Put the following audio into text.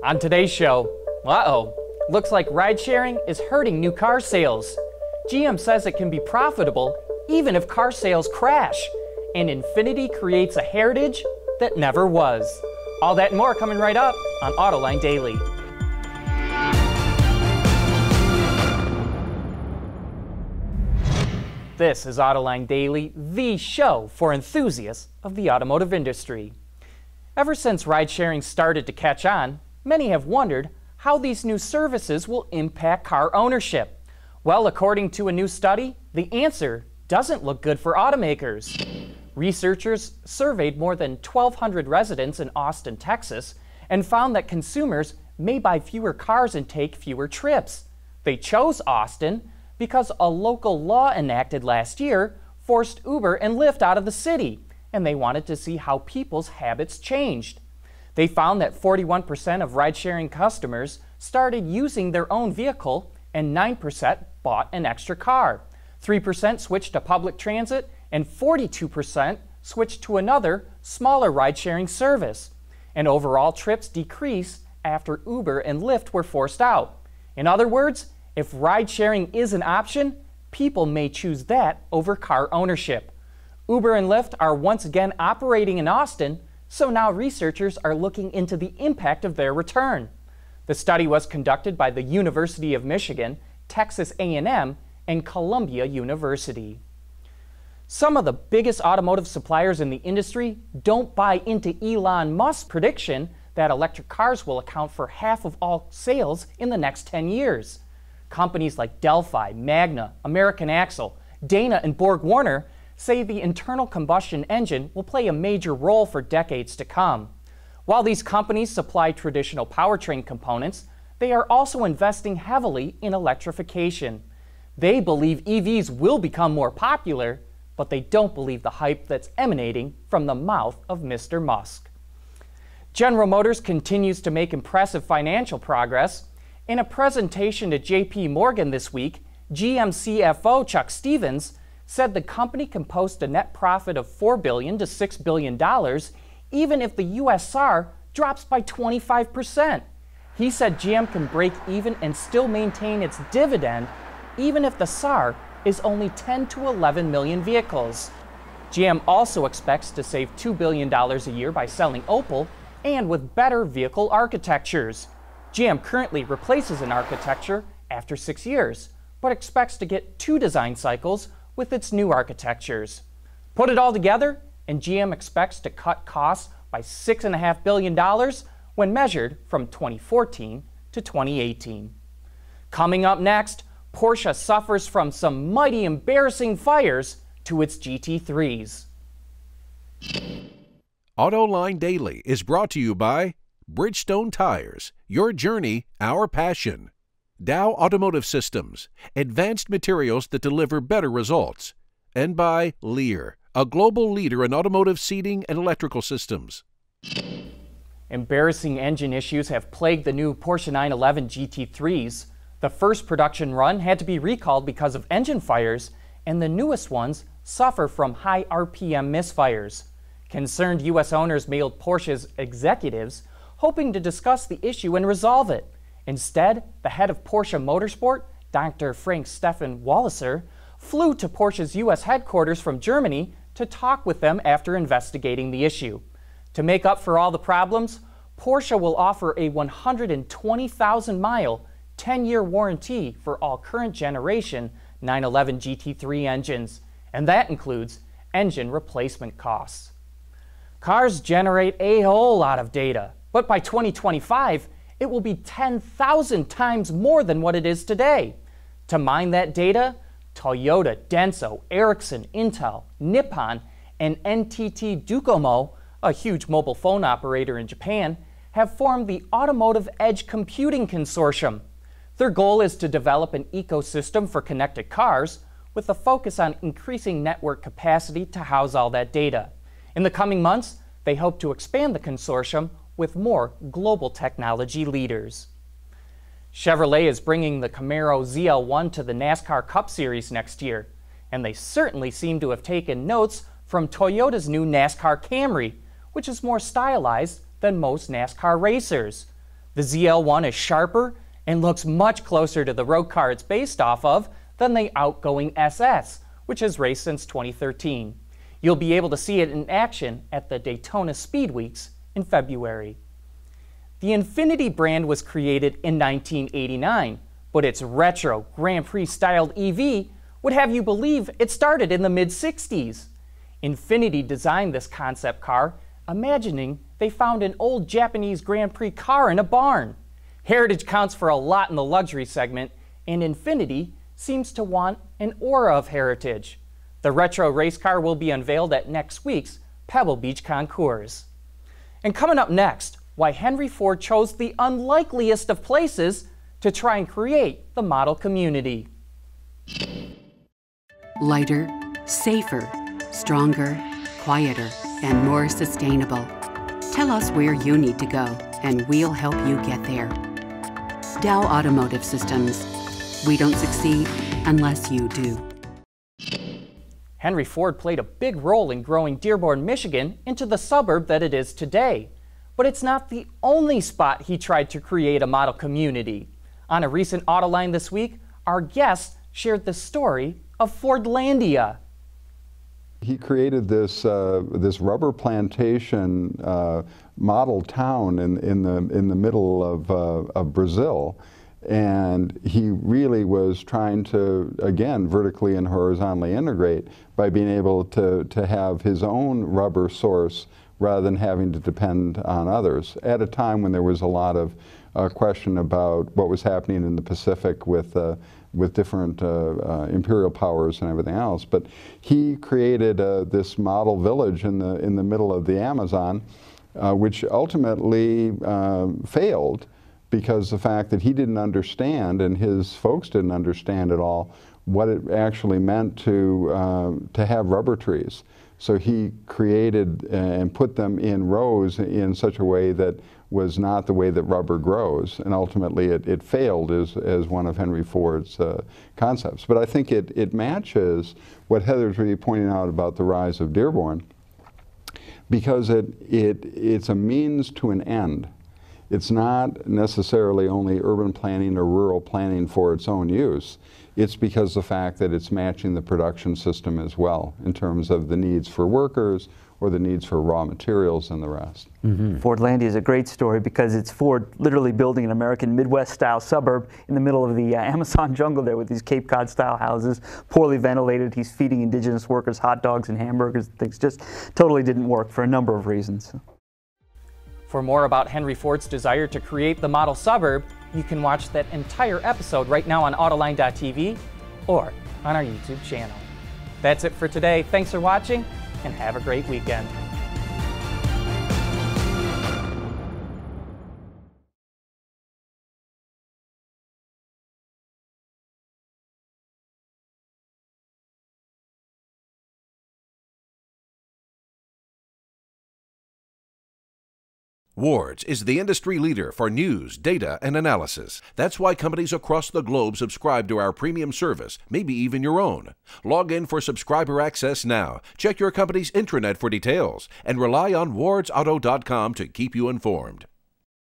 On today's show, looks like ride-sharing is hurting new car sales. GM says it can be profitable even if car sales crash. And Infiniti creates a heritage that never was. All that and more coming right up on Autoline Daily. This is Autoline Daily, the show for enthusiasts of the automotive industry. Ever since ride-sharing started to catch on, many have wondered how these new services will impact car ownership. Well, according to a new study, the answer doesn't look good for automakers. Researchers surveyed more than 1,200 residents in Austin, Texas, and found that consumers may buy fewer cars and take fewer trips. They chose Austin because a local law enacted last year forced Uber and Lyft out of the city, and they wanted to see how people's habits changed. They found that 41% of ride-sharing customers started using their own vehicle, and 9% bought an extra car. 3% switched to public transit, and 42% switched to another, smaller ride-sharing service. And overall trips decreased after Uber and Lyft were forced out. In other words, if ride-sharing is an option, people may choose that over car ownership. Uber and Lyft are once again operating in Austin, so now researchers are looking into the impact of their return. The study was conducted by the University of Michigan, Texas A&M, and Columbia University. Some of the biggest automotive suppliers in the industry don't buy into Elon Musk's prediction that electric cars will account for half of all sales in the next 10 years. Companies like Delphi, Magna, American Axle, Dana, and Borg-Warner say the internal combustion engine will play a major role for decades to come. While these companies supply traditional powertrain components, they are also investing heavily in electrification. They believe EVs will become more popular, but they don't believe the hype that's emanating from the mouth of Mr. Musk. General Motors continues to make impressive financial progress. In a presentation to JP Morgan this week, GM CFO Chuck Stevens said the company can post a net profit of $4 billion to $6 billion even if the US SAR drops by 25%. He said GM can break even and still maintain its dividend even if the SAR is only 10 to 11 million vehicles. GM also expects to save $2 billion a year by selling Opel and with better vehicle architectures. GM currently replaces an architecture after 6 years, but expects to get 2 design cycles with its new architectures. Put it all together, and GM expects to cut costs by $6.5 billion when measured from 2014 to 2018. Coming up next, Porsche suffers from some mighty embarrassing fires to its GT3s. Autoline Daily is brought to you by Bridgestone Tires, your journey, our passion. Dow Automotive Systems, advanced materials that deliver better results. And by Lear, a global leader in automotive seating and electrical systems. Embarrassing engine issues have plagued the new Porsche 911 GT3s. The first production run had to be recalled because of engine fires, and the newest ones suffer from high RPM misfires. Concerned U.S. owners mailed Porsche's executives hoping to discuss the issue and resolve it. Instead, the head of Porsche Motorsport, Dr. Frank-Stefan Walliser, flew to Porsche's U.S. headquarters from Germany to talk with them after investigating the issue. To make up for all the problems, Porsche will offer a 120,000-mile, 10-year warranty for all current generation 911 GT3 engines, and that includes engine replacement costs. Cars generate a whole lot of data, but by 2025, it will be 10,000 times more than what it is today. To mine that data, Toyota, Denso, Ericsson, Intel, Nippon, and NTT Docomo, a huge mobile phone operator in Japan, have formed the Automotive Edge Computing Consortium. Their goal is to develop an ecosystem for connected cars with a focus on increasing network capacity to house all that data. In the coming months, they hope to expand the consortium with more global technology leaders. Chevrolet is bringing the Camaro ZL1 to the NASCAR Cup Series next year, and they certainly seem to have taken notes from Toyota's new NASCAR Camry, which is more stylized than most NASCAR racers. The ZL1 is sharper and looks much closer to the road car it's based off of than the outgoing SS, which has raced since 2013. You'll be able to see it in action at the Daytona Speed Weeks in February. The Infiniti brand was created in 1989, but its retro Grand Prix styled EV would have you believe it started in the mid-60s. Infiniti designed this concept car, imagining they found an old Japanese Grand Prix car in a barn. Heritage counts for a lot in the luxury segment, and Infiniti seems to want an aura of heritage. The retro race car will be unveiled at next week's Pebble Beach Concours. And coming up next, why Henry Ford chose the unlikeliest of places to try and create the model community. Lighter, safer, stronger, quieter, and more sustainable. Tell us where you need to go, and we'll help you get there. Dow Automotive Systems. We don't succeed unless you do. Henry Ford played a big role in growing Dearborn, Michigan into the suburb that it is today. But it's not the only spot he tried to create a model community. On a recent Autoline this week, our guest shared the story of Fordlandia. He created this rubber plantation model town in the middle of Brazil, and he really was trying to, again, vertically and horizontally integrate by being able to have his own rubber source rather than having to depend on others, at a time when there was a lot of question about what was happening in the Pacific with different imperial powers and everything else. But he created this model village in the middle of the Amazon, which ultimately failed because the fact that he didn't understand, and his folks didn't understand at all, what it actually meant to have rubber trees. So he created and put them in rows in such a way that was not the way that rubber grows, and ultimately it failed as one of Henry Ford's concepts. But I think it matches what Heather's really pointing out about the rise of Dearborn, because it's a means to an end. It's not necessarily only urban planning or rural planning for its own use. It's because of the fact that it's matching the production system as well, in terms of the needs for workers or the needs for raw materials and the rest. Mm-hmm. Fordlandia is a great story because it's Ford literally building an American Midwest-style suburb in the middle of the Amazon jungle there with these Cape Cod-style houses, poorly ventilated. He's feeding indigenous workers hot dogs and hamburgers. Things just totally didn't work for a number of reasons. For more about Henry Ford's desire to create the model suburb, you can watch that entire episode right now on Autoline.tv or on our YouTube channel. That's it for today. Thanks for watching, and have a great weekend. Ward's is the industry leader for news, data, and analysis. That's why companies across the globe subscribe to our premium service, maybe even your own. Log in for subscriber access now. Check your company's intranet for details, and rely on wardsauto.com to keep you informed.